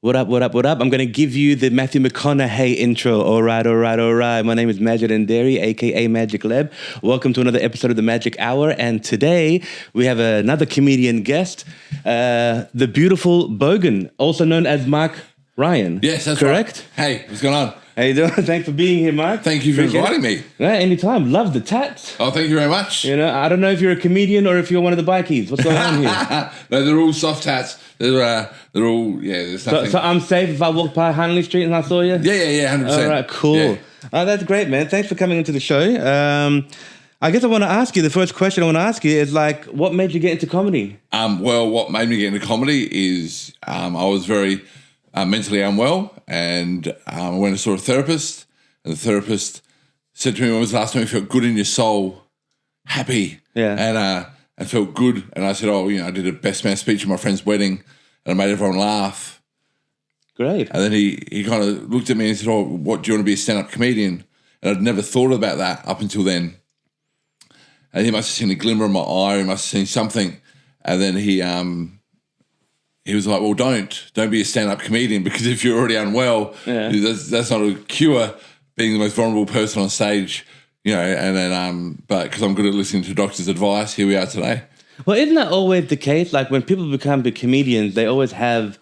What up, what up, what up? I'm going to give you the Matthew McConaughey intro. All right. My name is Majid Nderi, a.k.a. Magic Leb. Welcome to another episode of The Magic Hour. And today we have another comedian guest, the beautiful Bogan, also known as Marc Ryan. Yes, that's correct? Right. Hey, what's going on? How you doing? Thanks for being here, Marc. Thank you for inviting me. Yeah, anytime. Love the tats. Oh, thank you very much. You know, I don't know if you're a comedian or if you're one of the bikies. What's going on here? No, they're all soft tats. They're all, there's nothing. So I'm safe if I walk by Hanley Street and I saw you? Yeah, 100%. All right, cool. Yeah. Oh, that's great, man. Thanks for coming into the show. I guess I want to ask you, the first question I want to ask you is like, what made you get into comedy? Well, what made me get into comedy is I was very mentally unwell, and I went and saw a therapist, and the therapist said to me, when was the last time you felt good in your soul, happy? Yeah. And felt good. And I said, I did a best man speech at my friend's wedding, and I made everyone laugh. Great. And then he kind of looked at me and said, what, do you want to be a stand-up comedian? And I'd never thought about that up until then. And he must have seen a glimmer in my eye, he must have seen something. And then he was like, well, don't be a stand-up comedian, because if you're already unwell, that's not a cure, being the most vulnerable person on stage, and then, but because I'm good at listening to doctors' advice, here we are today. Well, isn't that always the case? Like when people become big comedians, they always have,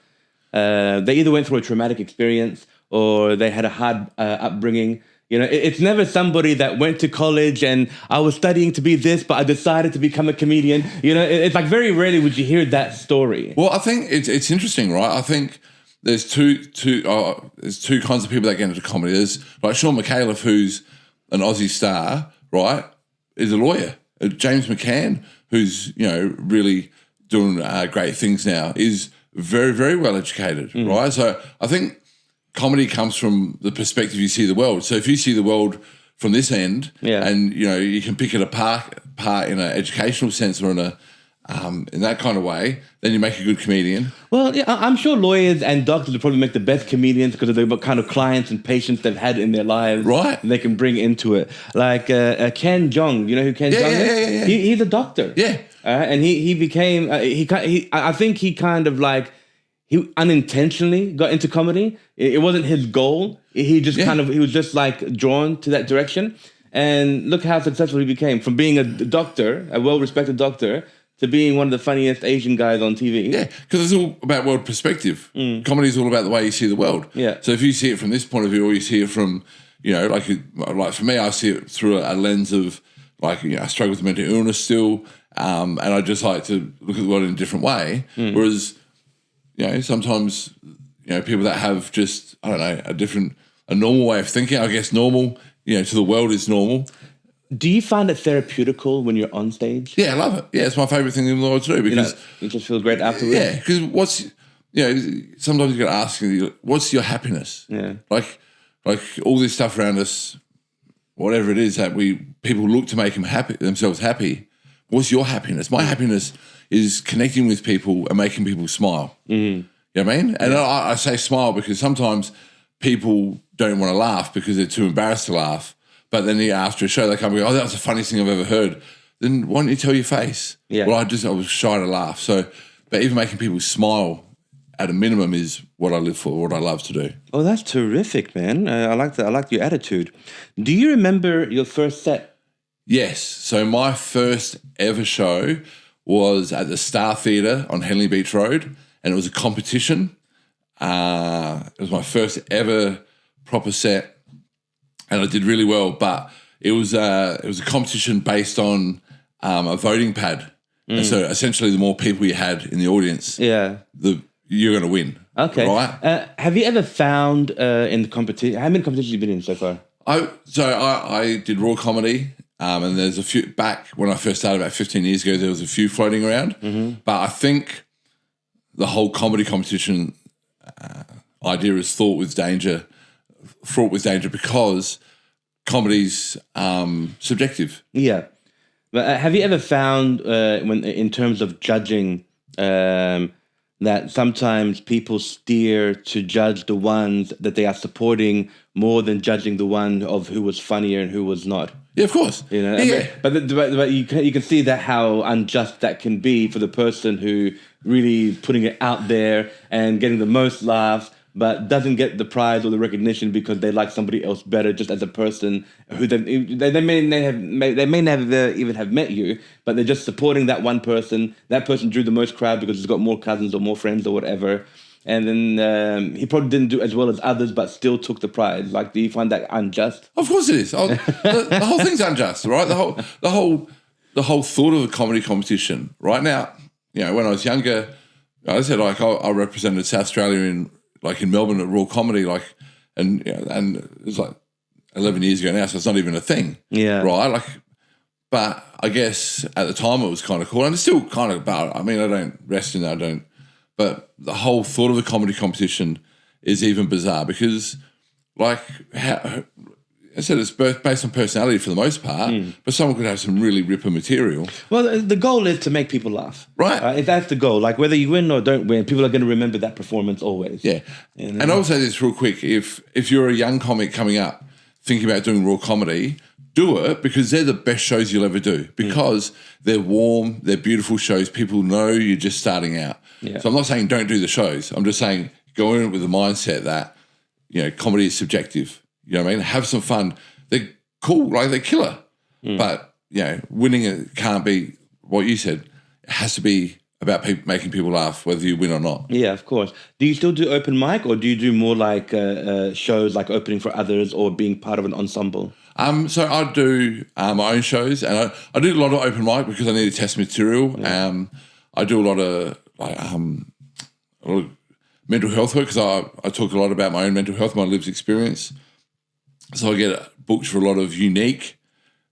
they either went through a traumatic experience or they had a hard upbringing. It's never somebody that went to college and I was studying to be this, but I decided to become a comedian. It's like very rarely would you hear that story. Well, I think it's interesting, right? I think there's two kinds of people that get into comedy. There's like Sean McAuliffe, who's an Aussie star, right, is a lawyer. James McCann, who's, really doing great things now, is very, very well educated, right? So I think comedy comes from the perspective you see the world. So if you see the world from this end, and you can pick it apart in an educational sense or in that kind of way, then you make a good comedian. Well, yeah, I'm sure lawyers and doctors would probably make the best comedians because of the kind of clients and patients they've had in their lives, right? And they can bring into it. Like Ken Jeong, you know who Ken Jeong is? Yeah. He's a doctor. Yeah, and he became I think he kind of like. He unintentionally got into comedy. It wasn't his goal. He just he was just like drawn to that direction. And look how successful he became, from being a doctor, a well-respected doctor, to being one of the funniest Asian guys on TV. Yeah, because it's all about world perspective. Comedy is all about the way you see the world. Yeah. So if you see it from this point of view, or you see it from, like for me, I see it through a lens of like, I struggle with mental illness still, and I just like to look at the world in a different way. Whereas, sometimes, people that have just, I don't know, a normal way of thinking, I guess normal, to the world is normal. Do you find it therapeutical when you're on stage? Yeah, I love it. Yeah, it's my favourite thing in the world to do, because you just feel great afterwards. Yeah, because sometimes you got to ask, what's your happiness? Yeah, like all this stuff around us, whatever it is that people look to make themselves happy. What's your happiness? My happiness is connecting with people and making people smile. You know what I mean? And I say smile because sometimes people don't want to laugh because they're too embarrassed to laugh. But then after a show, they come and go, that was the funniest thing I've ever heard. Then why don't you tell your face? Yeah. Well, I was shy to laugh. But even making people smile at a minimum is what I live for, what I love to do. Oh, that's terrific, man. I like that. I like your attitude. Do you remember your first set? Yes. So my first ever show was at the Star Theatre on Henley Beach Road, and it was a competition. It was my first ever proper set, and I did really well. But it was a competition based on a voting pad, and so essentially, the more people you had in the audience, you're going to win. Okay, right? Have you ever found in the competition? How many competitions have you been in so far? I did raw comedy. And there's a few, back when I first started about 15 years ago, there was a few floating around. But I think the whole comedy competition idea is fraught with danger because comedy's subjective. Yeah. But have you ever found, when in terms of judging, that sometimes people steer to judge the ones that they are supporting more than judging the one of who was funnier and who was not. Yeah, of course. You know, yeah. But you can see that how unjust that can be for the person who really putting it out there and getting the most laughs, but doesn't get the prize or the recognition because they like somebody else better just as a person who they may never even have met you, but they're just supporting that one person. That person drew the most crowd because he's got more cousins or more friends or whatever. And then he probably didn't do as well as others, but still took the prize. Like, do you find that unjust? Of course it is. The whole thing's unjust, right? The whole thought of a comedy competition. Right now, you know, when I was younger, I said like I represented South Australia in Melbourne at Raw Comedy, and it was like 11 years ago now, so it's not even a thing. Yeah. Right? But I guess at the time it was kind of cool, and it's still kind of bad. I mean, I don't rest in that, but the whole thought of a comedy competition is even bizarre because, like, I said it's based on personality for the most part, but someone could have some really ripper material. Well, the goal is to make people laugh. Right. If that's the goal, like whether you win or don't win, people are going to remember that performance always. Yeah. You know? And I'll say this real quick. If you're a young comic coming up thinking about doing raw comedy, do it because they're the best shows you'll ever do because they're warm, they're beautiful shows. People know you're just starting out. Yeah. So I'm not saying don't do the shows. I'm just saying go in with the mindset that, you know, comedy is subjective. You know what I mean? Have some fun. They're cool, like they're killer. But, you know, winning it can't be what you said. It has to be about making people laugh, whether you win or not. Yeah, of course. Do you still do open mic or do you do more like shows like opening for others or being part of an ensemble? So I do my own shows and I do a lot of open mic because I need to test material. Yeah. I do a lot of mental health work because I talk a lot about my own mental health, my lived experience. So I get booked for a lot of unique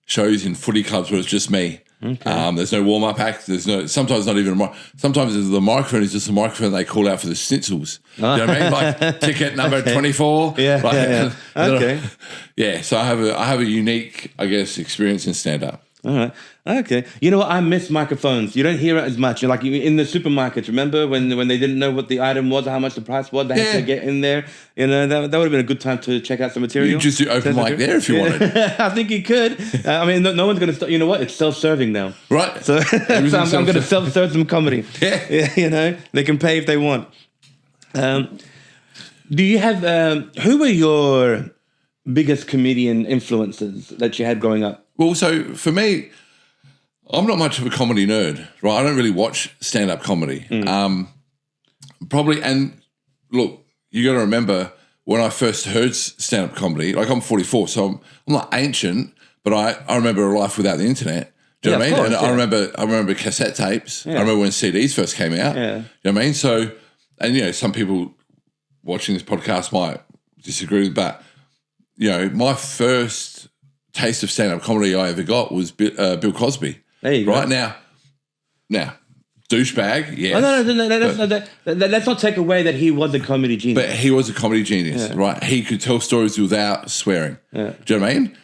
shows in footy clubs where it's just me. Okay. There's no warm-up act. Sometimes not even sometimes the microphone is just a microphone they call out for the schnitzels. You know what I mean? Like ticket number 24. Yeah. Okay. Yeah. So I have a unique, I guess, experience in stand-up. All right. Okay. You know what? I miss microphones. You don't hear it as much. Like in the supermarkets, remember when they didn't know what the item was or how much the price was? They had to get in there. You know, that would have been a good time to check out some material. You just do open mic there if you wanted. I think you could. I mean, no one's going to stop. You know what? It's self-serving now. Right. So I'm going to self-serve some comedy. Yeah. You know, they can pay if they want. Do you have, who were your biggest comedian influences that you had growing up? Well, so for me, I'm not much of a comedy nerd, right? I don't really watch stand-up comedy. Probably, and look, you got to remember when I first heard stand-up comedy, like I'm 44, so I'm not ancient, but I remember a life without the internet. Do you know what I mean? And I remember cassette tapes. Yeah. I remember when CDs first came out. Yeah. You know what I mean? So, and you know, some people watching this podcast might disagree, but you know, my first taste of stand-up comedy I ever got was Bill Cosby. There you go. Right now, douchebag, yes. No, let's not take away that he was a comedy genius. But he was a comedy genius, right? He could tell stories without swearing. Yeah. Do you know what I mean?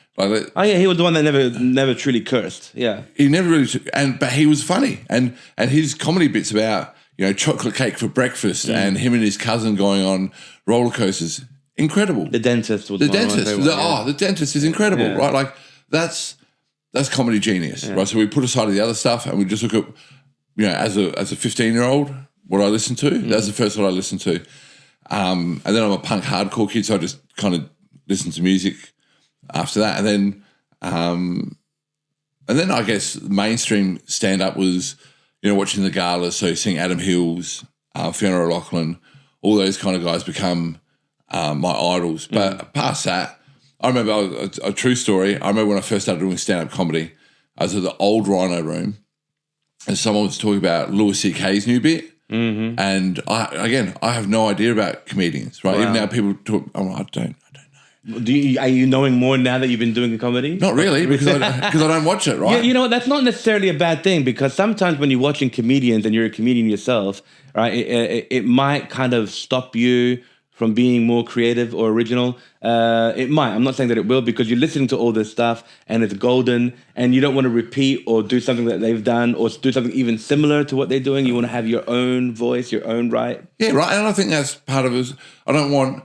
Like, he was the one that never truly cursed. Yeah. He never really, but he was funny. And his comedy bits about, you know, chocolate cake for breakfast and him and his cousin going on roller coasters. Incredible. The dentist was the dentist is incredible, right? Like that's comedy genius, right? So we put aside the other stuff and we just look at, you know, as a 15-year-old, what I listened to. That's the first one I listened to. And then I'm a punk hardcore kid, so I just kind of listened to music after that. And then I guess mainstream stand-up was, you know, watching the galas, so seeing Adam Hills, Fiona O'Loughlin, all those kind of guys become my idols. But past that, I remember a true story. I remember when I first started doing stand-up comedy, I was at the old Rhino Room and someone was talking about Louis C.K.'s new bit. Mm-hmm. And I have no idea about comedians, right? Wow. Even now people talk, I don't know. Are you knowing more now that you've been doing comedy? Not really, because I don't watch it, right? Yeah, you know, that's not necessarily a bad thing because sometimes when you're watching comedians and you're a comedian yourself, right, it might kind of stop you from being more creative or original? It might. I'm not saying that it will, because you're listening to all this stuff and it's golden, and you don't want to repeat or do something that they've done or do something even similar to what they're doing. You want to have your own voice, your own right. Yeah, right. And I think that's part of it. I don't want,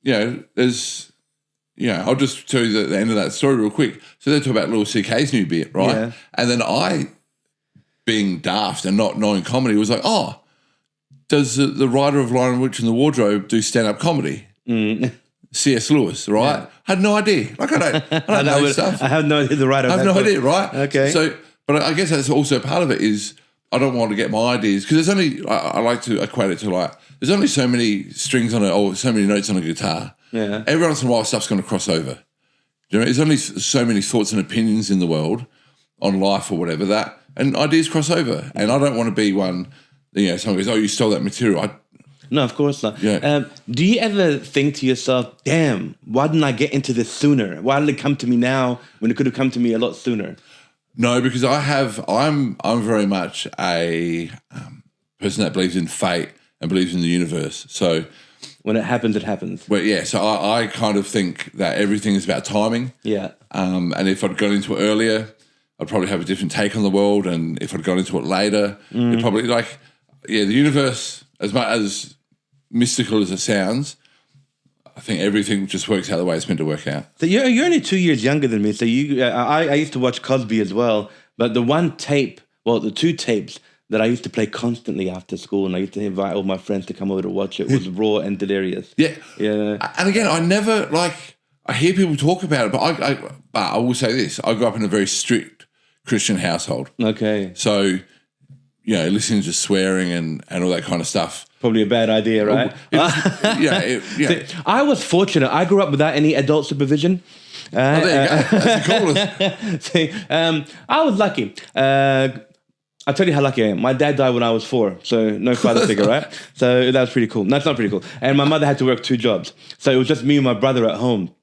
I'll just tell you the end of that story real quick. So they talk about Louis C.K.'s new bit, right? Yeah. And then I, being daft and not knowing comedy, was like, oh, does the writer of Lion, Witch and the Wardrobe do stand-up comedy? C.S. Lewis, right? Yeah. I had no idea. Like, I don't know stuff. I have no idea the writer. I have no idea, right? Okay. So, but I guess that's also part of it is I don't want to get my ideas, because there's only, I like to equate it to like, there's only so many strings on it or so many notes on a guitar. Yeah. Every once in a while, stuff's going to cross over. You know, there's only so many thoughts and opinions in the world on life or whatever that, and ideas cross over. And I don't want to be one, someone goes, oh, you stole that material. No, of course not. Yeah. Do you ever think to yourself, damn, why didn't I get into this sooner? Why did it come to me now when it could have come to me a lot sooner? No, because I'm very much a person that believes in fate and believes in the universe. So when it happens, it happens. But yeah, so I kind of think that everything is about timing. Yeah. And if I'd gone into it earlier, I'd probably have a different take on the world. And if I'd gone into it later, it'd probably the universe, as much as mystical as it sounds, I think everything just works out the way it's meant to work out. So you're only 2 years younger than me. So I used to watch Cosby as well. But the two tapes that I used to play constantly after school, and I used to invite all my friends to come over to watch it, was Raw and Delirious. Yeah. Yeah. And again, I never, I hear people talk about it, but I will say this. I grew up in a very strict Christian household. Okay. So, listening to swearing and all that kind of stuff. Probably a bad idea, right? Yeah. I was fortunate. I grew up without any adult supervision. There you go. That's the coolest. I was lucky. I'll tell you how lucky I am. My dad died when I was 4, so no father figure, right? So that was pretty cool. That's not pretty cool. And my mother had to work 2 jobs. So it was just me and my brother at home.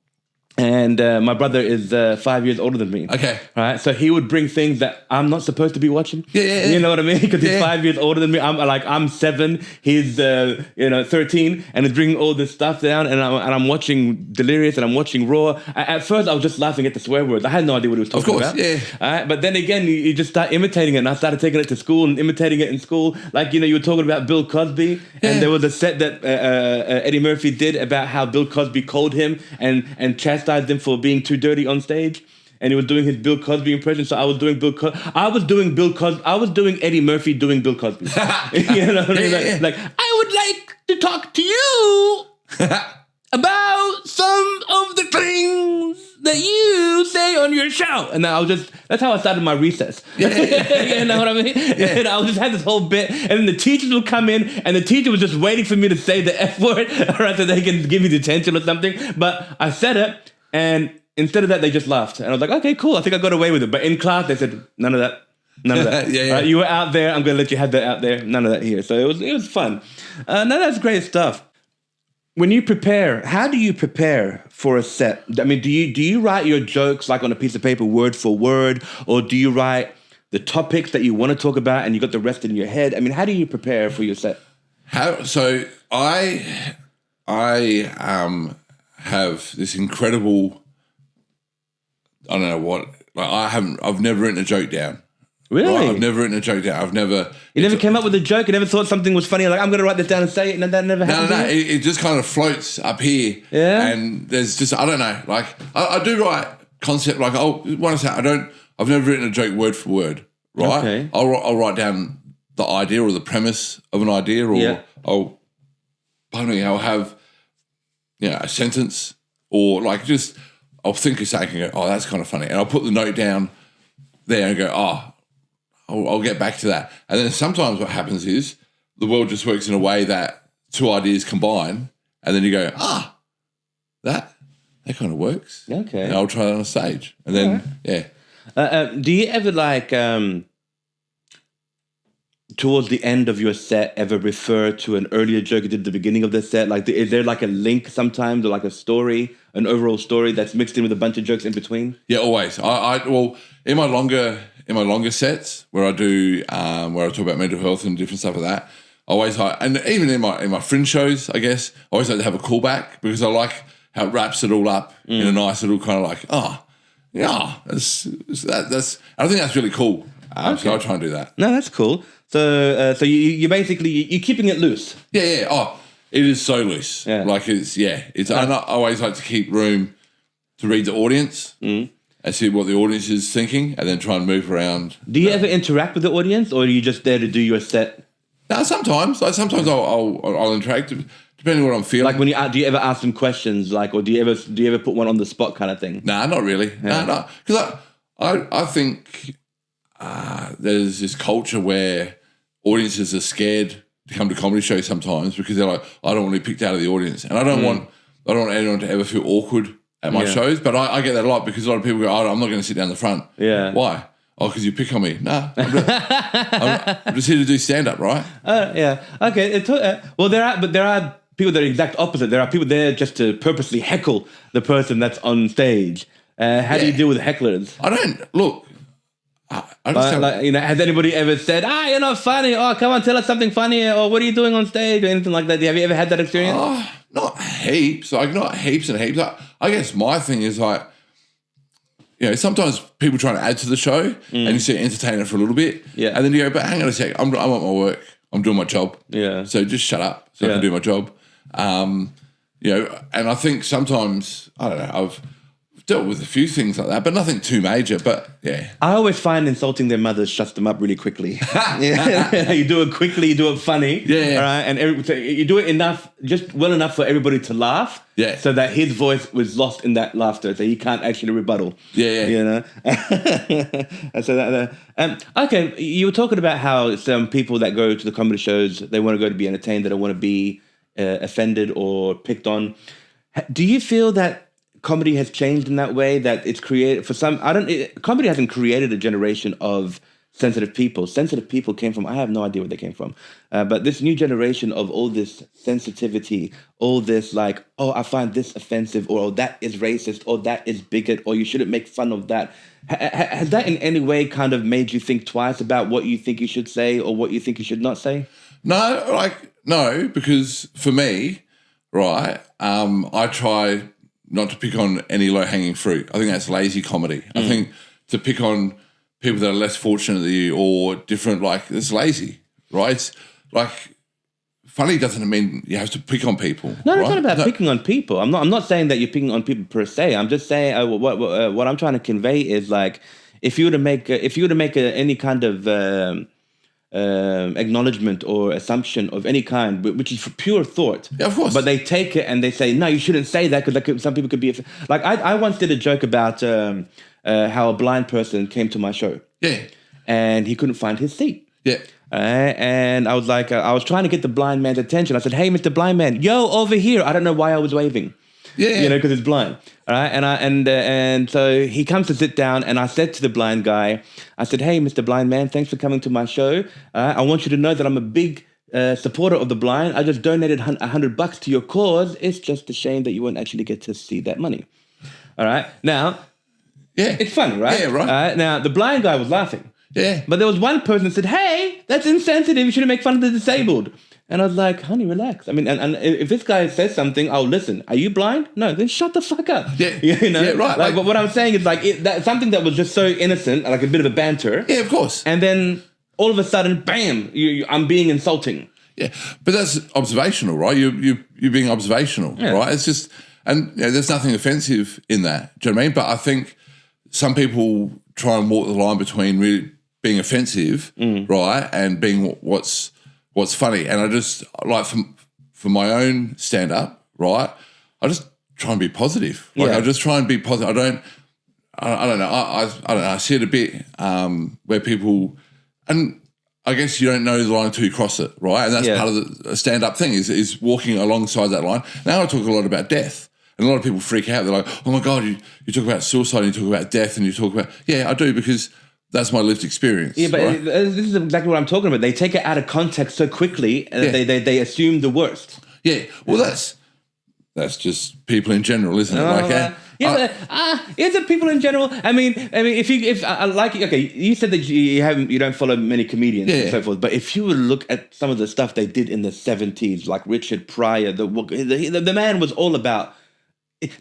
And my brother is 5 years older than me. Okay. Right? So he would bring things that I'm not supposed to be watching. Yeah. You know what I mean? Because he's 5 years older than me. I'm 7. He's 13, and he's bringing all this stuff down. And I'm watching Delirious and I'm watching Raw. At first, I was just laughing at the swear words. I had no idea what he was talking about. Of course, yeah. But then again, you just start imitating it. And I started taking it to school and imitating it in school. You were talking about Bill Cosby, and there was a set that Eddie Murphy did about how Bill Cosby called him and chastised him for being too dirty on stage, and he was doing his Bill Cosby impression. So I was doing I was doing Eddie Murphy doing Bill Cosby. You know what I mean? Like, I would like to talk to you about some of the things that you say on your show. And that's how I started my recess. You know what I mean? Yeah. And I would just have this whole bit, and then the teachers would come in, and the teacher was just waiting for me to say the F word, right, so they can give me detention or something. But I said it, and instead of that, they just laughed. And I was like, okay, cool, I think I got away with it. But in class, they said, none of that. None of that. Yeah. You were out there, I'm going to let you have that out there. None of that here. So it was fun. No, that's great stuff. When you prepare, how do you prepare for a set? I mean, do you write your jokes like on a piece of paper, word for word, or do you write the topics that you want to talk about and you got the rest in your head? I mean, how do you prepare for your set? So I have this incredible, I don't know what, I've never written a joke down. Really? Right? I've never written a joke down. You never came up with a joke? You never thought something was funny? Like, I'm going to write this down and say it, and that never happened? No. It just kind of floats up here. Yeah. And there's just, I don't know. Like, I do write concept, like, I've never written a joke word for word, right? Okay. I'll write down the idea or the premise of an idea, or I'll have, a sentence, or I'll think of something and go, oh, that's kind of funny. And I'll put the note down there and go, I'll get back to that. And then sometimes what happens is the world just works in a way that 2 ideas combine, and then you go, that kind of works. Okay. And I'll try that on a stage. And then, do you ever towards the end of your set ever refer to an earlier joke you did at the beginning of the set? Like, is there like a link sometimes, or like a story, an overall story that's mixed in with a bunch of jokes in between? Yeah, always. Well, in my longer sets where I do where I talk about mental health and different stuff like that, always like, and even in my fringe shows, I guess, I always like to have a callback because I like how it wraps it all up in a nice little kind of like, that's I think that's really cool. So I try and do that. No, that's cool. So you basically you're keeping it loose. Yeah. Oh, it is so loose. Yeah. Like it's. I always like to keep room to read the audience and see what the audience is thinking, and then try and move around. Do you ever interact with the audience, or are you just there to do your set? No, sometimes. I'll interact depending on what I'm feeling. Like when do you ever ask them questions, like, or do you ever put one on the spot kind of thing? Nah, not really. Yeah. No, because I think there's this culture where audiences are scared to come to comedy shows sometimes because they're like, I don't want to be picked out of the audience, and I don't want anyone to ever feel awkward at my shows. But I get that a lot because a lot of people go, I'm not going to sit down the front. Yeah. Why? Oh, because you pick on me. Nah, I'm just here to do stand-up, right? Yeah. Okay. Well, there are people that are exact opposite. There are people there just to purposely heckle the person that's on stage. How do you deal with hecklers? I don't look. I just has anybody ever said, you're not funny? Oh, come on, tell us something funny. Or what are you doing on stage or anything like that? Have you ever had that experience? Not heaps. Like not heaps and heaps. I guess my thing is like, sometimes people try to add to the show and you see entertain it for a little bit. Yeah. And then you go, but hang on a sec, I'm at my work. I'm doing my job. Yeah. So just shut up so I can do my job. And I think sometimes, I don't know, I've dealt with a few things like that, but nothing too major. But yeah, I always find insulting their mothers shuts them up really quickly. You do it quickly, you do it funny, all right, and you do it just well enough for everybody to laugh, so that his voice was lost in that laughter, so he can't actually rebuttal. So okay, you were talking about how some people that go to the comedy shows, they want to go to be entertained, they don't want to be offended or picked on. Do you feel that comedy has changed in that way, that it's created for some? Comedy hasn't created a generation of sensitive people. Sensitive people came from, I have no idea where they came from, but this new generation of all this sensitivity, all this like, I find this offensive, or that is racist, or that is bigot, or you shouldn't make fun of that. Has that in any way kind of made you think twice about what you think you should say or what you think you should not say? No, because for me, right, I try not to pick on any low-hanging fruit. I think that's lazy comedy. I think to pick on people that are less fortunate than you or different, like, it's lazy, right? It's like, funny doesn't mean you have to pick on people. No, it's not about picking on people. I'm not saying that you're picking on people per se. I'm just saying what I'm trying to convey is, like, if you were to make any kind of acknowledgement or assumption of any kind, which is for pure thought. Yeah, of course. But they take it and they say, no, you shouldn't say that because some people could be... Like, I once did a joke about how a blind person came to my show. Yeah. And he couldn't find his seat. Yeah. And I was like, I was trying to get the blind man's attention. I said, hey, Mr. Blind Man, yo, over here. I don't know why I was waving. Yeah. Because it's blind. All right. And so he comes to sit down, and I said to the blind guy, I said, hey, Mr. Blind Man, thanks for coming to my show. I want you to know that I'm a big supporter of the blind. I just donated $100 to your cause. It's just a shame that you won't actually get to see that money. All right. Now, it's funny, right? Yeah, right. Now, the blind guy was laughing. Yeah. But there was one person that said, hey, that's insensitive. You shouldn't make fun of the disabled. And I was like, honey, relax. I mean, and if this guy says something, I'll listen. Are you blind? No, then shut the fuck up. Yeah. Yeah, right. Like, what I'm saying is, like, something that was just so innocent, like a bit of a banter. Yeah, of course. And then all of a sudden, bam, I'm being insulting. Yeah, but that's observational, right? You're being observational, right? It's just, and there's nothing offensive in that. Do you know what I mean? But I think some people try and walk the line between really being offensive, right, and being what's funny. And I just, like, for my own stand-up, right, I just try and be positive. Like, I just try and be positive. I don't know. I don't know. I see it a bit where people, and I guess you don't know the line until you cross it, right? And that's part of the stand-up thing is walking alongside that line. Now I talk a lot about death. And a lot of people freak out. They're like, oh, my God, you talk about suicide and you talk about death and you talk about... Yeah, I do, because that's my lived experience. Yeah, but this is exactly what I'm talking about. They take it out of context so quickly and they assume the worst. Yeah, well, that's... that's just people in general, isn't it? Is it people in general? I mean, if I like, okay, you said that you don't follow many comedians and so forth, but if you would look at some of the stuff they did in the 70s, like Richard Pryor, the man was all about.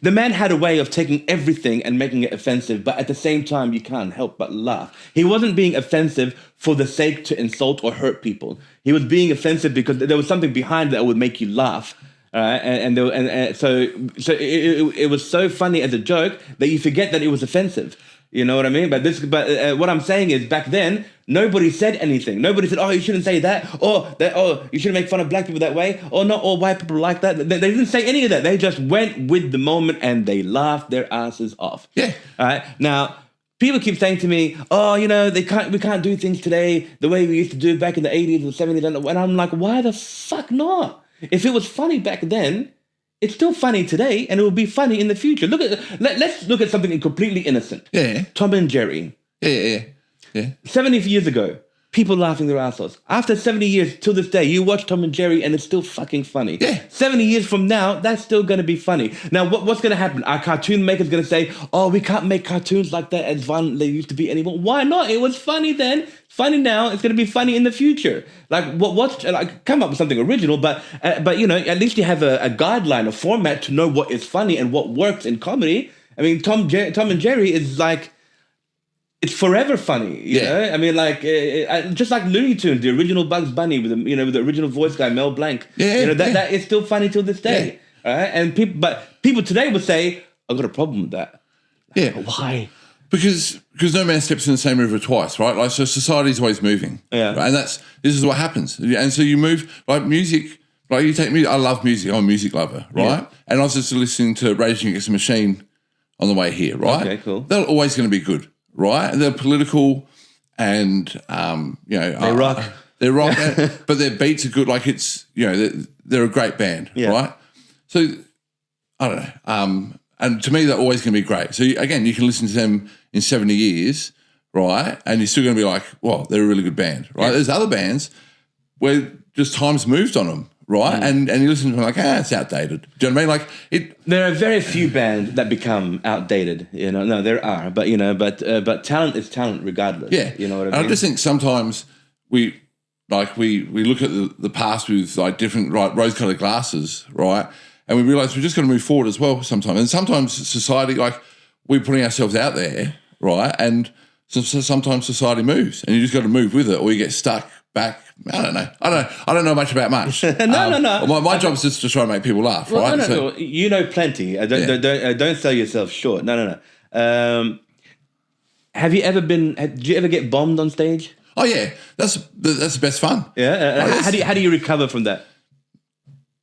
The man had a way of taking everything and making it offensive, but at the same time, you can't help but laugh. He wasn't being offensive for the sake to insult or hurt people. He was being offensive because there was something behind that would make you laugh. So it was so funny as a joke that you forget that it was offensive. You know what I mean? But what I'm saying is, back then, nobody said anything. Nobody said, "Oh, you shouldn't say that," or you shouldn't make fun of black people that way," or "Not all white people like that." They didn't say any of that. They just went with the moment and they laughed their asses off. Yeah. All right. Now, people keep saying to me, "Oh, we can't do things today the way we used to do back in the 80s or 70s," and I'm like, why the fuck not? If it was funny back then, it's still funny today, and it will be funny in the future. Let's look at something completely innocent. Yeah. Tom and Jerry. Yeah. 70 years ago, people laughing their ass off. After 70 years, till this day, you watch Tom and Jerry, and it's still fucking funny. Yeah. 70 years from now, that's still going to be funny. Now, what's going to happen? Our cartoon maker's going to say, "Oh, we can't make cartoons like that as violent as they used to be anymore." Why not? It was funny then. Funny now. It's going to be funny in the future. Like, come up with something original, but at least you have a guideline, a format to know what is funny and what works in comedy. I mean, Tom and Jerry is like, it's forever funny, you know. I mean, like just like Looney Tunes, the original Bugs Bunny with the original voice guy Mel Blanc. That is still funny till this day. Right? And people today would say, "I've got a problem with that." Yeah. Why? Because no man steps in the same river twice, right? Like, so society's always moving. Yeah. Right? And this is what happens. And so you move, like music, like you take music. I love music. I'm a music lover, right? Yeah. And I was just listening to Rage Against the Machine on the way here, right? Okay, cool. They're always going to be good, right? And they're political and, they rock. They rock, but their beats are good. Like, it's, they're a great band, right? So, I don't know. And to me, they're always going to be great. So, again, you can listen to them in 70 years, right? And you're still going to be like, well, they're a really good band, right? Yeah. There's other bands where just time's moved on them, right? And you listen to them like, it's outdated. Do you know what I mean? There are very few bands that become outdated. No, there are, but talent is talent regardless. Yeah, you know what I mean. And I just think sometimes we look at the past with like different rose-colored glasses, right? And we realise we're just going to move forward as well sometimes. And sometimes society, like, we're putting ourselves out there, right? And so sometimes society moves, and you just got to move with it, or you get stuck back. I don't know. I don't know much about much. No. My job is just to try and make people laugh, right? No. You know plenty. Don't sell yourself short. No. Have you ever did you ever get bombed on stage? Oh yeah, that's the best fun. Yeah. How do you recover from that?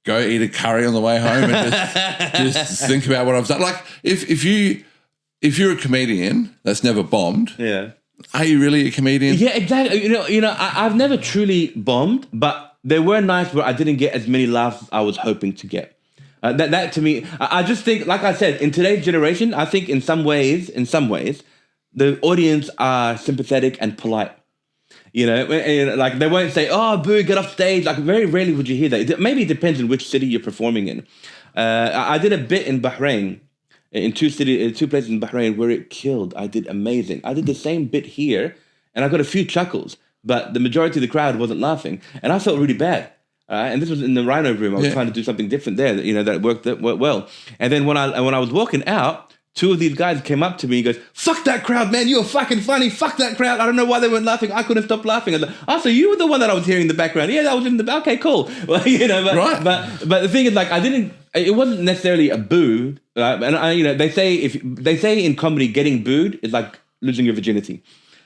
Go eat a curry on the way home and just think about what I've done. Like, if you're a comedian that's never bombed, are you really a comedian? Yeah, exactly. I've never truly bombed, but there were nights where I didn't get as many laughs as I was hoping to get. That to me, I just think, like I said, in today's generation, I think in some ways, the audience are sympathetic and polite. Like, they won't say, "Oh, boo, get off stage." Like, very rarely would you hear that. Maybe it depends on which city you're performing in. I did a bit in Bahrain, in two places in Bahrain where it killed. I did amazing. I did the same bit here, and I got a few chuckles, but the majority of the crowd wasn't laughing, and I felt really bad. And this was in the Rhino Room. I was trying to do something different there, that worked well. And then when I was walking out, two of these guys came up to me and goes, "Fuck that crowd, man. You're fucking funny. Fuck that crowd. I don't know why they weren't laughing. I couldn't stop laughing." And so you were the one that I was hearing in the background. Yeah, that was in the back. Okay, cool. Well, right. But the thing is, like, it wasn't necessarily a boo. And they say in comedy, getting booed is like losing your virginity.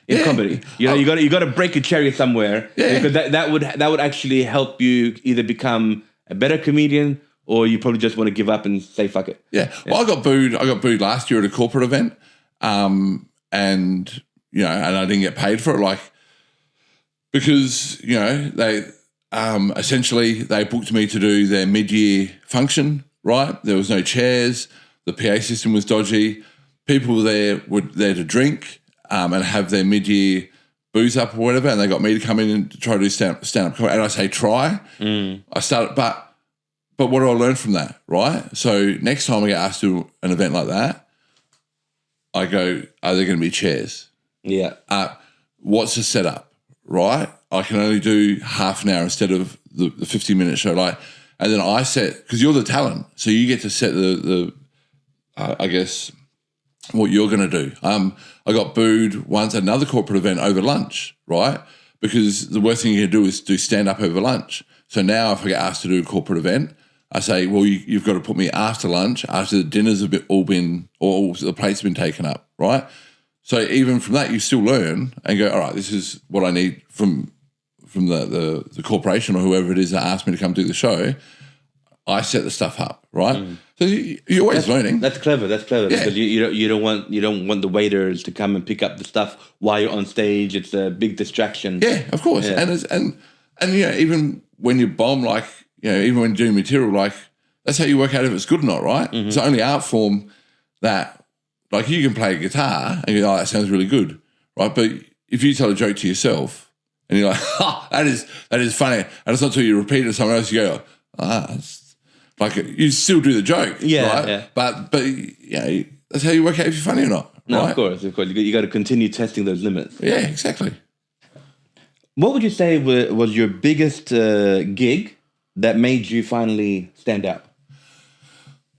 In comedy, you got to break a cherry somewhere, because that would actually help you either become a better comedian, or you probably just want to give up and say fuck it. Yeah. Well, I got booed last year at a corporate event, and I didn't get paid for it, like, because they essentially they booked me to do their mid-year function. Right, there was no chairs, the PA system was dodgy. People were there to drink and have their mid-year booze up or whatever, and they got me to come in and try to do stand-up comedy. And I say try. I started, but but what do I learn from that, right? So next time I get asked to do an event like that, I go, are there going to be chairs? Yeah. What's the setup, right? I can only do half an hour instead of the 50-minute show. And then I set, because you're the talent, so you get to set I guess, what you're going to do. I got booed once at another corporate event over lunch, right? Because the worst thing you can do is do stand-up over lunch. So now if I get asked to do a corporate event, I say, well, you've got to put me after lunch, after the dinners have all the plates have been taken up, right? So even from that, you still learn and go, all right, this is what I need from the corporation or whoever it is that asked me to come do the show. I set the stuff up, right? So you're always learning. That's clever. That's clever Yeah. because you don't want the waiters to come and pick up the stuff while you're on stage. It's a big distraction. Yeah, of course. Yeah. And even when you bomb, even when doing material, that's how you work out if it's good or not, right? Mm-hmm. It's the only art form that, you can play a guitar and you go, oh, that sounds really good, right? But if you tell a joke to yourself and you're like, that is funny, and it's not until you repeat it to someone else, you go, you still do the joke, right? Yeah. But that's how you work out if you're funny or not. No, right? of course. You got to continue testing those limits. Yeah, exactly. What would you say was your biggest gig that made you finally stand out?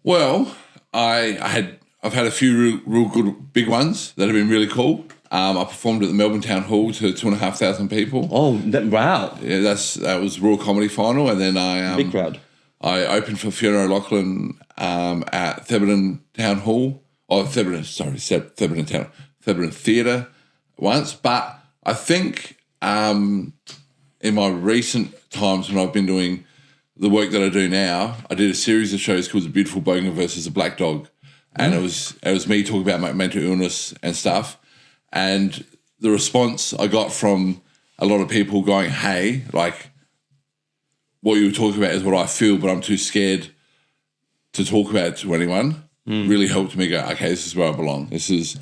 Well, I've had a few real good big ones that have been really cool. I performed at the Melbourne Town Hall to 2,500 people. Oh, wow! Yeah, that was Raw Comedy Final, and then Big crowd. I opened for Fiona O'Loughlin at Thebarton Town Hall. Thebarton Theatre once. But I think in my recent times when I've been doing the work that I do now, I did a series of shows called The Beautiful Bogan versus the Black Dog. And it was me talking about my mental illness and stuff. And the response I got from a lot of people going, hey, what you were talking about is what I feel, but I'm too scared to talk about it to anyone, really helped me go, okay, this is where I belong. This is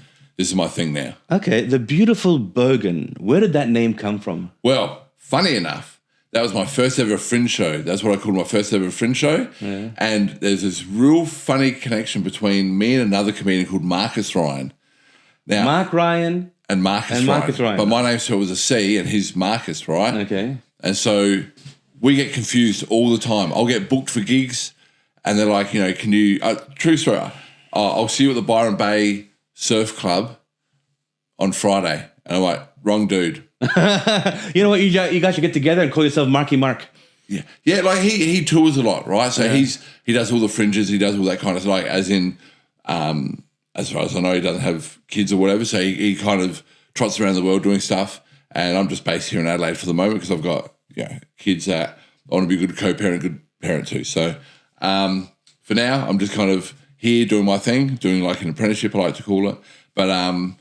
my thing now. Okay, The Beautiful Bogan. Where did that name come from? Well, funny enough, that was my first ever fringe show. That's what I called my first ever fringe show. Yeah. And there's this real funny connection between me and another comedian called Marcus Ryan. Now, Mark Ryan and Marcus Ryan. But my name still was a C and he's Marcus, right? Okay. And so we get confused all the time. I'll get booked for gigs and they're like, can you, true story, I'll see you at the Byron Bay Surf Club on Friday. And I'm like, wrong dude. You know what? You guys should get together and call yourself Marky Mark. Yeah. He tours a lot, right? So he does all the fringes, he does all that kind of stuff, as in, as far as I know, he doesn't have kids or whatever. So he kind of trots around the world doing stuff. And I'm just based here in Adelaide for the moment because I've got kids that I want to be a good co-parent, good parent too. So for now, I'm just kind of here doing my thing, doing an apprenticeship, I like to call it. But and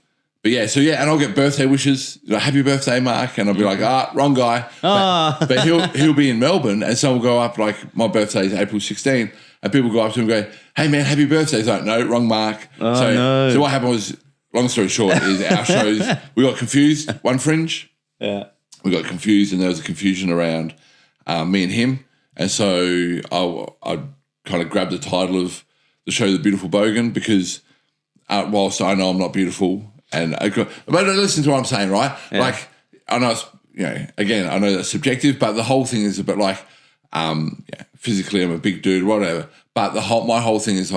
I'll get birthday wishes, happy birthday, Mark, and I'll be like, wrong guy. But he'll be in Melbourne, and someone will go up, my birthday is April 16, and people go up to him and go, hey man, happy birthday. He's like, no, wrong Mark. So what happened was, long story short, is our shows, we got confused, one fringe. Yeah. We got confused, and there was a confusion around me and him, and so I kind of grabbed the title of the show, The Beautiful Bogan, because whilst I know I'm not beautiful, but listen to what I'm saying, right? Yeah. I know it's, again, I know that's subjective, but the whole thing is a bit physically I'm a big dude, whatever. But my whole thing is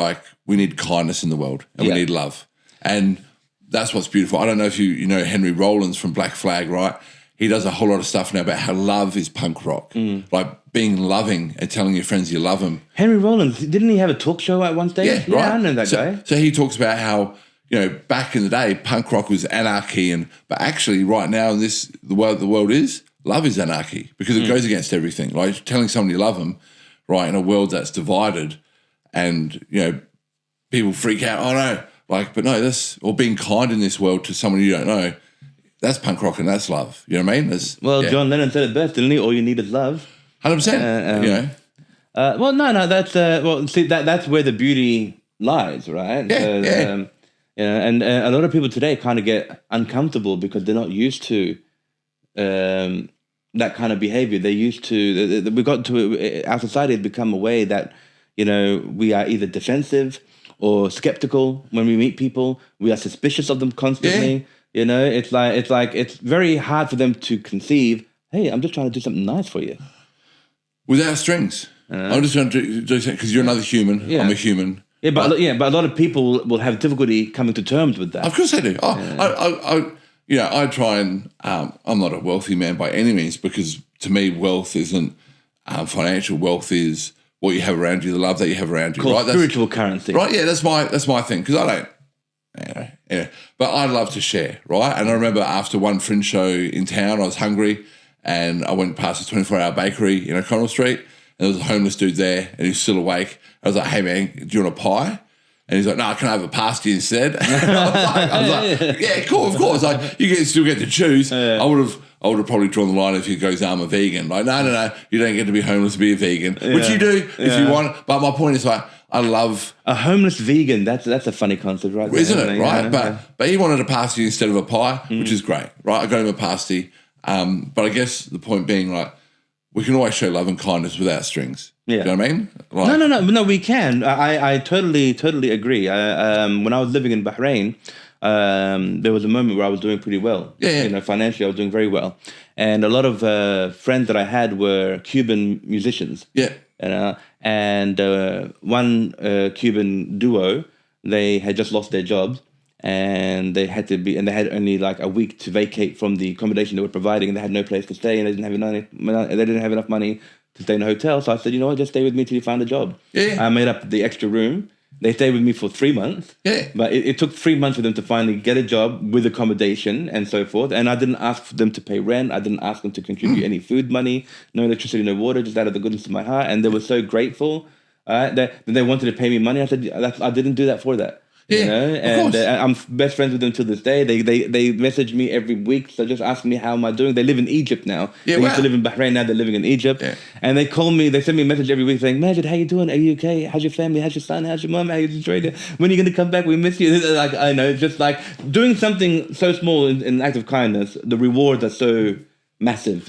we need kindness in the world and we need love. And that's what's beautiful. I don't know if you know Henry Rollins from Black Flag, right? He does a whole lot of stuff now about how love is punk rock. Being loving and telling your friends you love them. Henry Rollins, didn't he have a talk show at one stage? Yeah, right. I know that guy. So he talks about how, back in the day, punk rock was anarchy, but actually right now in the world is, love is anarchy because it goes against everything. Telling somebody you love them, right, in a world that's divided and, people freak out, oh no, but no, or being kind in this world to someone you don't know, that's punk rock and that's love. You know what I mean? John Lennon said it best, didn't he? All you need is love. 100%. That's where the beauty lies, right? And a lot of people today kind of get uncomfortable because they're not used to that kind of behavior. They used to. We got to our society had become a way that we are either defensive or skeptical when we meet people. We are suspicious of them constantly. Yeah. It's like it's very hard for them to conceive. Hey, I'm just trying to do something nice for you. Without strings. I'm just trying to do something because you're another human. Yeah. I'm a human. Yeah, but a lot of people will have difficulty coming to terms with that. Of course they do. I try and I'm not a wealthy man by any means, because to me wealth isn't financial. Wealth is what you have around you, the love that you have around you. Right? Spiritual currency. Right? Yeah, that's my thing, because I don't. Yeah, but I love to share, right? And I remember after one fringe show in town, I was hungry, and I went past a 24-hour bakery in O'Connell Street, and there was a homeless dude there, and he was still awake. I was like, "Hey man, do you want a pie?" And he's like, "No, can I have a pasty instead?" I was like, "Yeah, cool, of course." Like, you still get to choose. Yeah. I would have probably drawn the line if he goes, "I'm a vegan." Like, no, you don't get to be homeless to be a vegan, which you do if you want. But my point is, like, I love a homeless vegan. That's a funny concept, right? Isn't it? Right? But he wanted a pasty instead of a pie, which is great, right? I got him a pasty. But I guess the point being, like, we can always show love and kindness without strings. Yeah. Do you know what I mean? Like, no, we can. I totally agree. When I was living in Bahrain, there was a moment where I was doing pretty well. Yeah. Financially, I was doing very well. And a lot of friends that I had were Cuban musicians. Yeah. And one Cuban duo, they had just lost their jobs, and they had only like a week to vacate from the accommodation they were providing, and they had no place to stay, and they didn't have enough money to stay in a hotel. So I said, just stay with me till you find a job. Yeah. I made up the extra room. They stayed with me for 3 months. Yeah. But it took 3 months for them to finally get a job with accommodation and so forth. And I didn't ask them to pay rent. I didn't ask them to contribute any food money, no electricity, no water, just out of the goodness of my heart. And they were so grateful that they wanted to pay me money. I said, I didn't do that for that. Yeah, and I'm best friends with them to this day. They message me every week, so just ask me how am I doing. They live in Egypt now. They used to live in Bahrain, now they're living in Egypt. Yeah. And they call me, they send me a message every week saying, "Majid, how you doing? Are you okay? How's your family? How's your son? How's your mom? How you enjoying it? When are you going to come back? We miss you." Like, I know, just like doing something so small in an act of kindness, the rewards are so massive,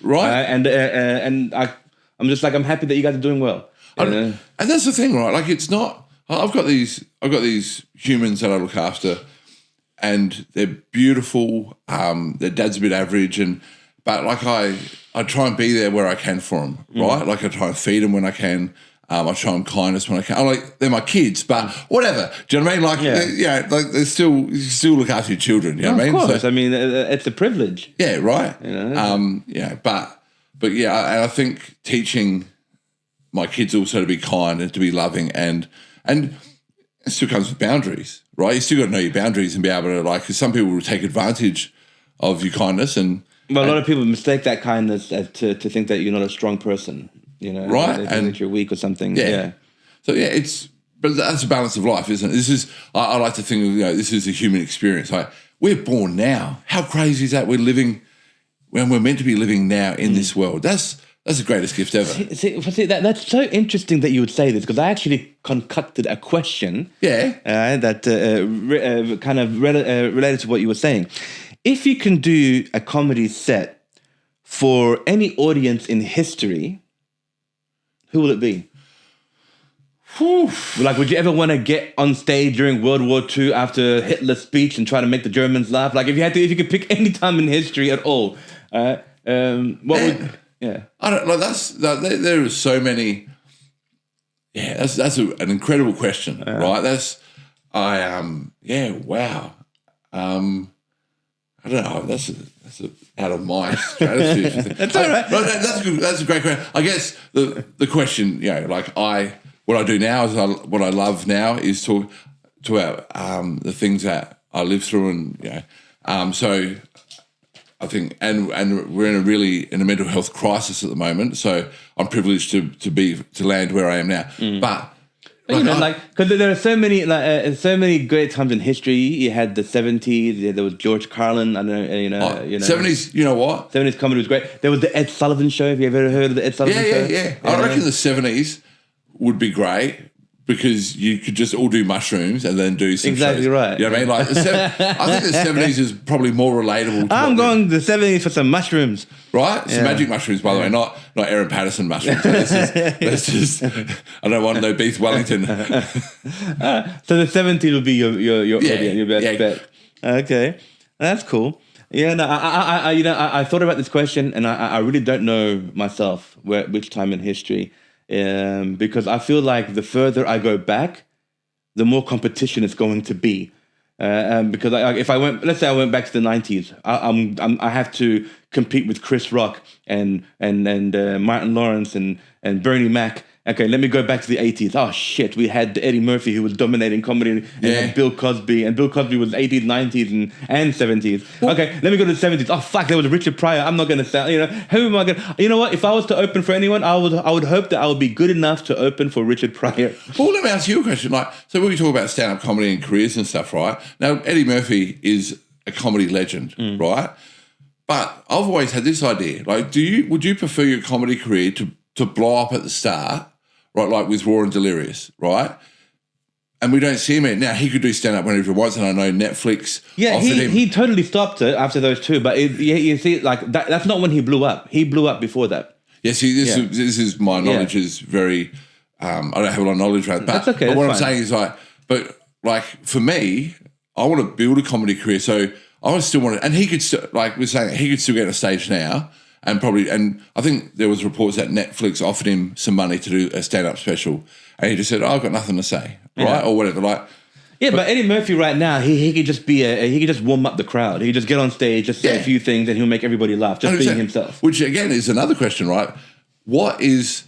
Right. And I'm just like, I'm happy that you guys are doing well. And that's the thing, right? Like, it's not. I've got these humans that I look after, and they're beautiful. Their dad's a bit average, but like I try and be there where I can for them, right? Like, I try and feed them when I can. I show them kindness when I can. They're my kids, but whatever. Do you know what I mean? Like, like you still look after your children. You know what I mean? Of course. So, it's a privilege. Yeah, right. But yeah, and I think teaching my kids also to be kind and to be loving and it still comes with boundaries, right? You still got to know your boundaries and be able to, because some people will take advantage of your kindness. A lot of people mistake that kindness as to think that you're not a strong person, right? They think that you're weak or something. Yeah. So but that's a balance of life, isn't it? This is, I like to think, this is a human experience. Like, we're born now. How crazy is that? We're living when we're meant to be living now in this world. That's the greatest gift ever. See, that's so interesting that you would say this, because I actually concocted a question. That kind of related to what you were saying. If you can do a comedy set for any audience in history, who will it be? Whew. Like, would you ever want to get on stage during World War II after Hitler's speech and try to make the Germans laugh? Like, if you could pick any time in history at all, what would? Yeah, I don't like there are so many. Yeah, that's an incredible question, right? Wow. I don't know. That's out of my strategy. That's all right. That's a great question. I guess the question, what I do now is what I love now is talk about the things that I live through, and so. I think, and we're in a mental health crisis at the moment. So I'm privileged to land where I am now. But because there are so many great times in history. You had the 70s. There was George Carlin. I don't know. 70s. You know what? 70s comedy was great. There was the Ed Sullivan Show. Have you ever heard of the Ed Sullivan Show? Yeah. I reckon the 70s would be great, because you could just all do mushrooms and then do some Exactly shows. right. You know what I mean? Like, I think the 70s is probably more relatable. I'm going to the 70s for some mushrooms. Right? Some magic mushrooms, by the way, not Aaron Patterson mushrooms. Let's just I don't want no Beef Wellington. So the 70s would be your audience, your best bet. Okay, that's cool. Yeah, no, I thought about this question, and I really don't know myself which time in history, because I feel like the further I go back, the more competition it's going to be. Because if let's say I went back to the 90s, I have to compete with Chris Rock and Martin Lawrence and Bernie Mac. Okay, let me go back to the 80s. Oh shit, we had Eddie Murphy who was dominating comedy, and had Bill Cosby, and Bill Cosby was 80s, 90s, and 70s. Okay, let me go to the 70s. Oh fuck, there was Richard Pryor. I'm not gonna say, who am I gonna? You know what? If I was to open for anyone, I would hope that I would be good enough to open for Richard Pryor. Well, let me ask you a question. So when we talk about stand-up comedy and careers and stuff, right? Now Eddie Murphy is a comedy legend, right? But I've always had this idea. Like, would you prefer your comedy career to blow up at the start? Right, like with Raw and Delirious, right? And we don't see him now. He could do stand-up whenever he wants, and I know Netflix offered him. He totally stopped it after those two, but you see, like that's not when he blew up. He blew up before that. Yeah, see, this is my knowledge is very. I don't have a lot of knowledge around it, but, that's okay, but what I'm fine. saying is like for me, I want to build a comedy career, so I would still want to, and he could still, like we're saying, he could still get on a stage now. And I think there was reports that Netflix offered him some money to do a stand-up special, and he just said, I've got nothing to say, right, or whatever. But Eddie Murphy right now, he could just he could just warm up the crowd. He could just get on stage, just say a few things, and he'll make everybody laugh, just 100%. Being himself. Which again is another question, right? What is,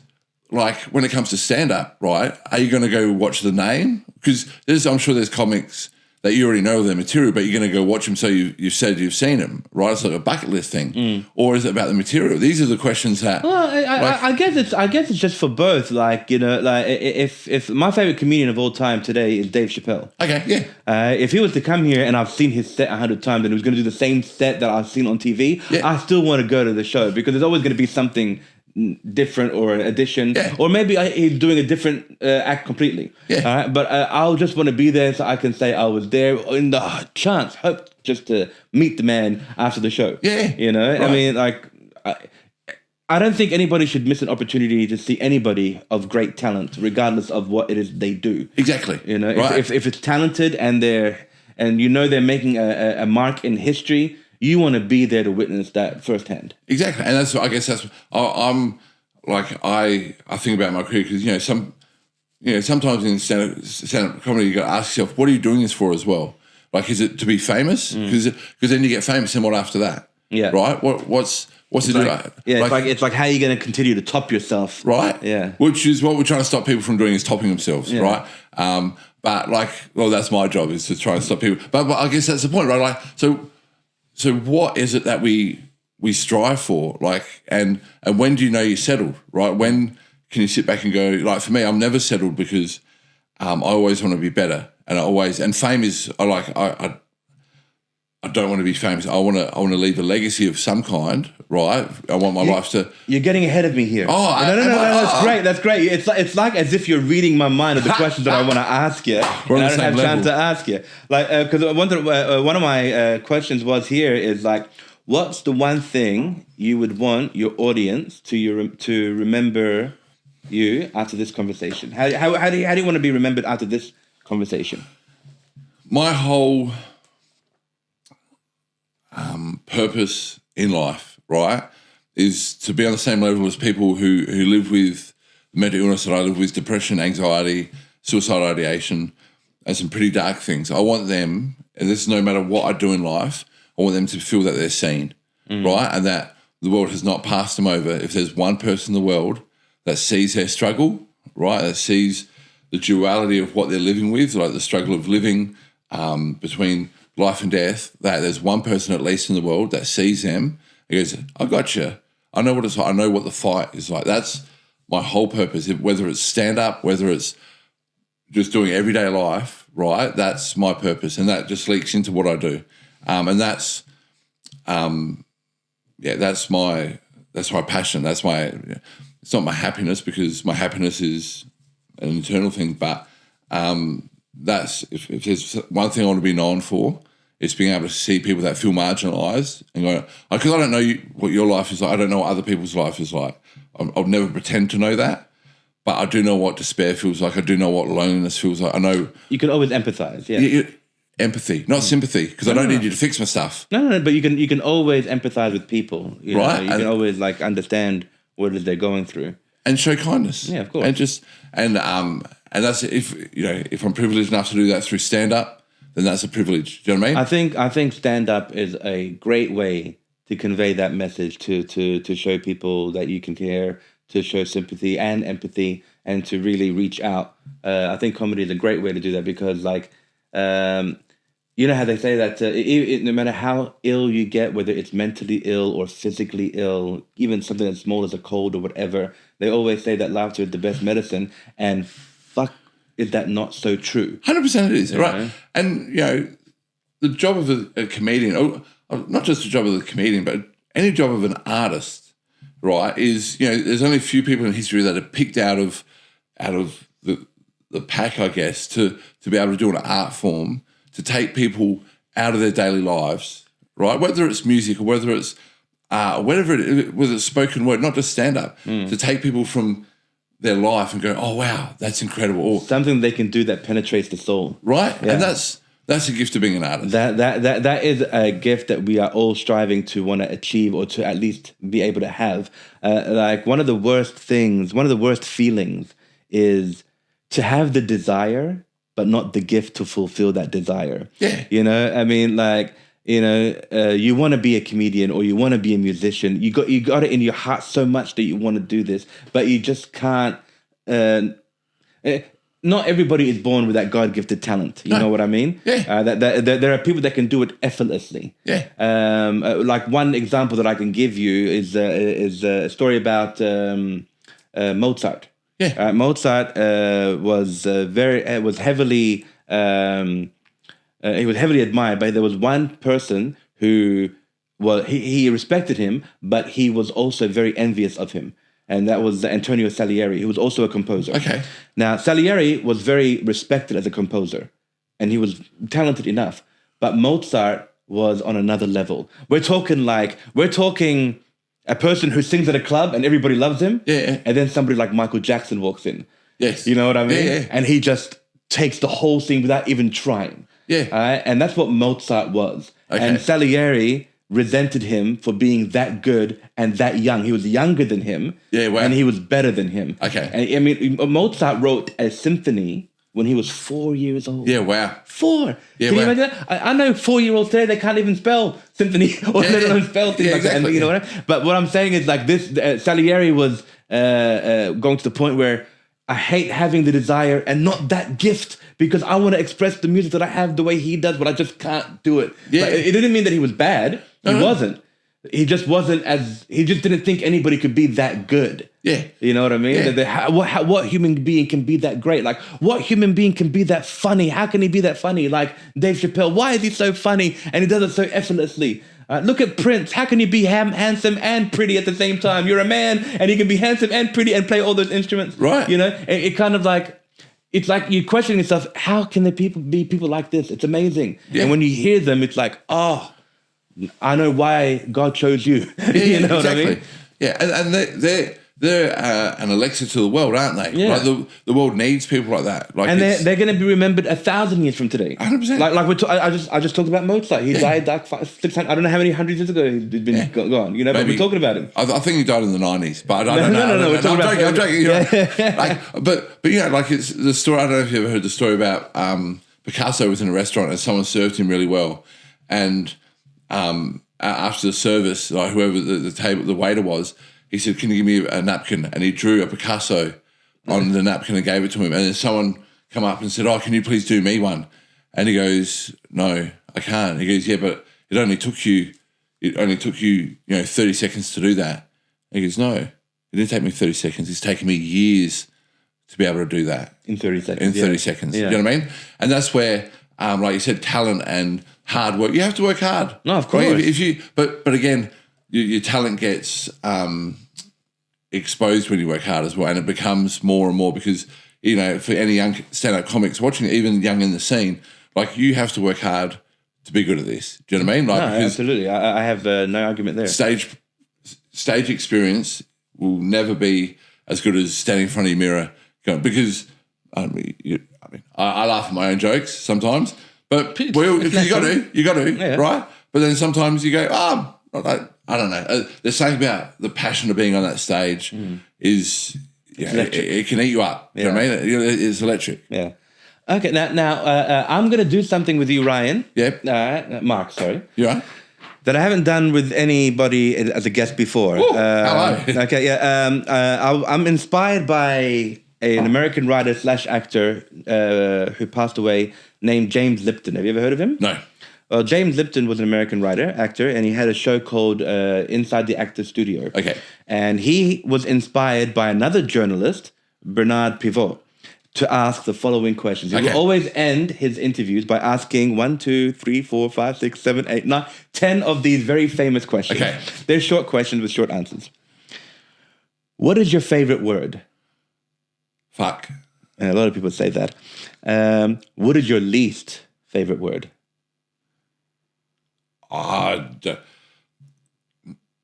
like, when it comes to stand-up, right? Are you going to go watch the name? Because I'm sure there's comics that you already know their material, but you're going to go watch them, so you've said you've seen them, right? It's like a bucket list thing. Or is it about the material? These are the questions that... Well, I guess it's just for both. Like, if my favorite comedian of all time today is Dave Chappelle. Okay, yeah. If he was to come here and I've seen his set 100 times and he was going to do the same set that I've seen on TV, I still want to go to the show because there's always going to be something different or an addition, or maybe he's doing a different act completely. All right, but I'll just want to be there so I can say I was there in the hope just to meet the man after the show. Yeah, right. I mean, like, I don't think anybody should miss an opportunity to see anybody of great talent, regardless of what it is they do. Exactly. Right. If it's talented and they're making a mark in history, you want to be there to witness that firsthand. Exactly, and I'm like I think about my career because sometimes in stand-up comedy you got to ask yourself, what are you doing this for as well? Like, is it to be famous? Because then you get famous, and what after that? Yeah, right. What's it like? Yeah, it's like how are you going to continue to top yourself? Right. Yeah, which is what we're trying to stop people from doing, is topping themselves. Yeah. Right. But that's my job, is to try and stop people. But I guess that's the point, right? Like So what is it that we strive for? Like, and when do you know you're settled, right? When can you sit back and go, like, for me, I'm never settled because I always want to be better. And fame is, I don't want to be famous. I want to leave a legacy of some kind, right? I want my life to... You're getting ahead of me here. Oh, no, that's great. That's great. It's like as if you're reading my mind of the questions that I want to ask you. And I don't have time to ask you. Like, because one of my questions was here is like, what's the one thing you would want your audience to remember you after this conversation? How do you want to be remembered after this conversation? My whole purpose in life, right, is to be on the same level as people who live with mental illness that I live with, depression, anxiety, suicidal ideation, and some pretty dark things. I want them, and this is no matter what I do in life, I want them to feel that they're seen, right, and that the world has not passed them over. If there's one person in the world that sees their struggle, right, that sees the duality of what they're living with, like the struggle of living between life and death, that there's one person at least in the world that sees them and goes, I got you. I know what it's like. I know what the fight is like. That's my whole purpose. Whether it's stand-up, whether it's just doing everyday life, right, that's my purpose. And that just leaks into what I do. And that's my passion. It's not my happiness, because my happiness is an internal thing. But that's if there's one thing I want to be known for, it's being able to see people that feel marginalised and go, because I don't know what your life is like. I don't know what other people's life is like. I'll never pretend to know that. But I do know what despair feels like. I do know what loneliness feels like. I know... You can always empathise, yeah. Empathy, not sympathy, because I don't need you to fix my stuff. No, but you can always empathise with people. You know? You can always, like, understand what it is they're going through. And show kindness. Yeah, of course. And that's if I'm privileged enough to do that through stand-up, then that's a privilege. Do you know what I mean? I think stand-up is a great way to convey that message, to show people that you can care, to show sympathy and empathy, and to really reach out. I think comedy is a great way to do that because, like, you know how they say that no matter how ill you get, whether it's mentally ill or physically ill, even something as small as a cold or whatever, they always say that laughter is the best medicine. And fuck, is that not so true? 100% it is, right? And, the job of a comedian, not just the job of the comedian, but any job of an artist, right, is, there's only a few people in history that are picked out of the pack, I guess, to be able to do an art form, to take people out of their daily lives, right? Whether it's music or whether it's whether it's spoken word, not just stand-up, to take people from their life and go, oh, wow, that's incredible. Or, something they can do that penetrates the soul. Right? Yeah. And that's a gift of being an artist. That is a gift that we are all striving to want to achieve, or to at least be able to have. Like one of the worst feelings is to have the desire, but not the gift to fulfill that desire. Yeah. I mean, like, you want to be a comedian or you want to be a musician. You got it in your heart so much that you want to do this, but you just can't. Not everybody is born with that God-gifted talent. You know what I mean? Yeah. There are people that can do it effortlessly. Yeah. Like one example that I can give you is a story about Mozart. Yeah. Mozart was heavily admired, but there was one person who, well, he respected him, but he was also very envious of him. And that was Antonio Salieri, who was also a composer. Okay. Now, Salieri was very respected as a composer, and he was talented enough. But Mozart was on another level. We're talking a person who sings at a club and everybody loves him. Yeah. And then somebody like Michael Jackson walks in. Yes. You know what I mean? Yeah. And he just takes the whole thing without even trying. Yeah. And that's what Mozart was. Okay. And Salieri resented him for being that good and that young. He was younger than him. Yeah, wow. And he was better than him. Okay. And, I mean, Mozart wrote a symphony when he was 4 years old. Yeah, wow. 4. Yeah, Can you wow. imagine that? I know 4-year-olds today, they can't even spell symphony or let alone spell things like that. And, you know what I mean? But what I'm saying is, like, this Salieri was going to the point where I hate having the desire and not that gift, because I want to express the music that I have the way he does, but I just can't do it. Yeah. Like, it didn't mean that he was bad. He wasn't. He just didn't think anybody could be that good. Yeah. You know what I mean? Yeah. What human being can be that great? Like, what human being can be that funny? How can he be that funny? Like Dave Chappelle, why is he so funny? And he does it so effortlessly. Look at Prince. How can you be handsome and pretty at the same time? You're a man, and he can be handsome and pretty and play all those instruments. Right. You know, it kind of like, it's like you question yourself, how can the people be people like this? It's amazing. Yeah. And when you hear them, it's like, oh, I know why God chose you. You know exactly. what I mean? Yeah, and they're an Alexa to the world, aren't they? Yeah. Like the world needs people like that. Like, and they're going to be remembered 1,000 years from today. 100%. Like I just talked about Mozart. He died like 600. I don't know how many hundreds years ago he'd been gone. You know, but we're talking about him. I think he died in the 90s, but I don't know. No. I'm joking. You know? Like, but you know, like it's the story. I don't know if you ever heard the story about Picasso was in a restaurant and someone served him really well, and after the service, like whoever the waiter was, he said, "Can you give me a napkin?" And he drew a Picasso on the napkin and gave it to him. And then someone come up and said, "Oh, can you please do me one?" And he goes, "No, I can't." He goes, "Yeah, but it only took you, 30 seconds to do that." And he goes, "No, it didn't take me 30 seconds. It's taken me years to be able to do that in 30 seconds." In 30 seconds, you know what I mean? And that's where, like you said, talent and hard work. You have to work hard. No, of course. Right? But again, your talent gets exposed when you work hard as well, and it becomes more and more because for any young stand-up comics watching, even young in the scene, like you have to work hard to be good at this. Do you know what I mean? Like, no, absolutely. I have no argument there. Stage experience will never be as good as standing in front of your mirror because I laugh at my own jokes sometimes, but if you got to, right? But then sometimes you go, I don't know. There's something about the passion of being on that stage is it can eat you up. You know what I mean? It's electric. Yeah. Okay. Now I'm going to do something with you, Ryan. Yep. Mark. Sorry. You right? That I haven't done with anybody as a guest before. Ooh, hello. Okay. Yeah. I'm inspired by an American writer / actor who passed away named James Lipton. Have you ever heard of him? No. Well, James Lipton was an American writer, actor, and he had a show called Inside the Actor's Studio. Okay. And he was inspired by another journalist, Bernard Pivot, to ask the following questions. He would always end his interviews by asking 1, 2, 3, 4, 5, 6, 7, 8, 9, 10 of these very famous questions. Okay. They're short questions with short answers. What is your favorite word? Fuck. And a lot of people say that. What is your least favorite word?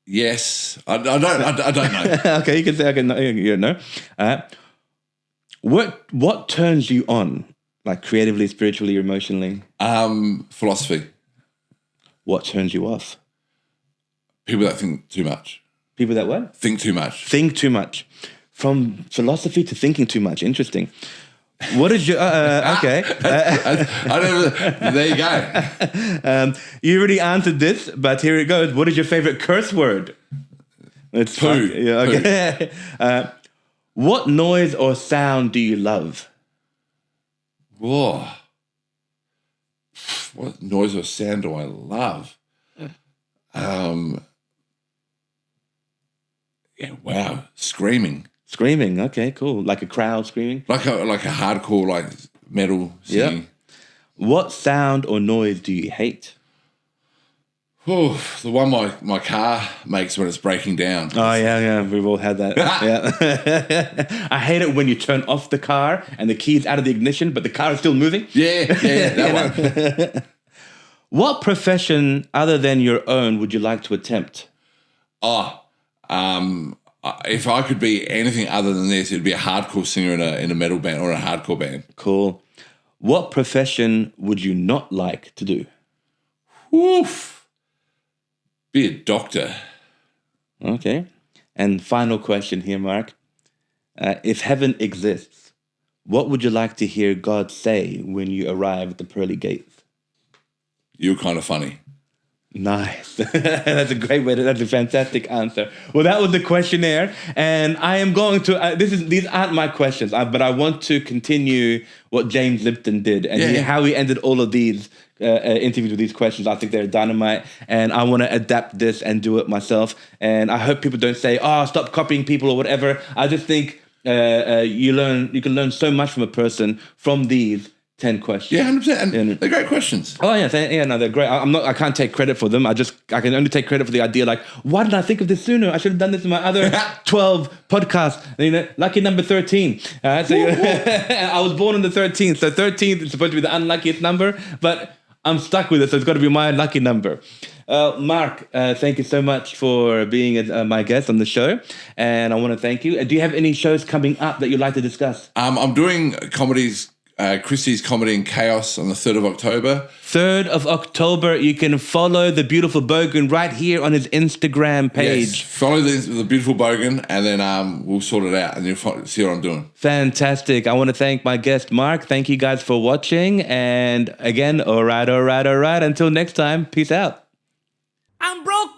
Yes. I don't know. Okay, you can say, okay, no, you know. What turns you on, like creatively, spiritually, emotionally? Philosophy. What turns you off? People that think too much. People that what? Think too much. Think too much. From philosophy to thinking too much. Interesting. What is your... okay. There you go. You already answered this, but here it goes. What is your favorite curse word? It's poo. Yeah, okay. Poo. What noise or sound do you love? Whoa. What noise or sound do I love? Wow. Screaming. Screaming, okay, cool. Like a crowd screaming? Like a hardcore, metal singing. Yep. What sound or noise do you hate? Oh, the one my car makes when it's breaking down. Oh, yeah, we've all had that. Yeah. I hate it when you turn off the car and the key's out of the ignition, but the car is still moving. Yeah, that one. What profession other than your own would you like to attempt? If I could be anything other than this, it'd be a hardcore singer in a metal band or a hardcore band. Cool. What profession would you not like to do? Oof. Be a doctor. Okay. And final question here, Mark. If heaven exists, what would you like to hear God say when you arrive at the pearly gates? You're kind of funny. Nice. That's a great way. That's a fantastic answer. Well, that was the questionnaire, and I am going to. These aren't my questions, but I want to continue what James Lipton did and how he ended all of these interviews with these questions. I think they're dynamite, and I want to adapt this and do it myself. And I hope people don't say, "Oh, stop copying people" or whatever. I just think you can learn so much from a person from these 10 questions. Yeah, 100%. And they're great questions. Oh, yeah. They're great. I can't take credit for them. I can only take credit for the idea, like, why didn't I think of this sooner? I should have done this in my other 12 podcasts. Lucky number 13. I was born on the 13th. So 13th is supposed to be the unluckiest number, but I'm stuck with it. So it's got to be my lucky number. Marc, thank you so much for being my guest on the show. And I want to thank you. Do you have any shows coming up that you'd like to discuss? I'm doing comedies. Christie's Comedy and Chaos on the 3rd of October. 3rd of October. You can follow the beautiful Bogan right here on his Instagram page. Yes, follow the beautiful Bogan, and then we'll sort it out, and you'll see what I'm doing. Fantastic. I want to thank my guest, Marc. Thank you guys for watching. And again, all right. Until next time, peace out. I'm broke.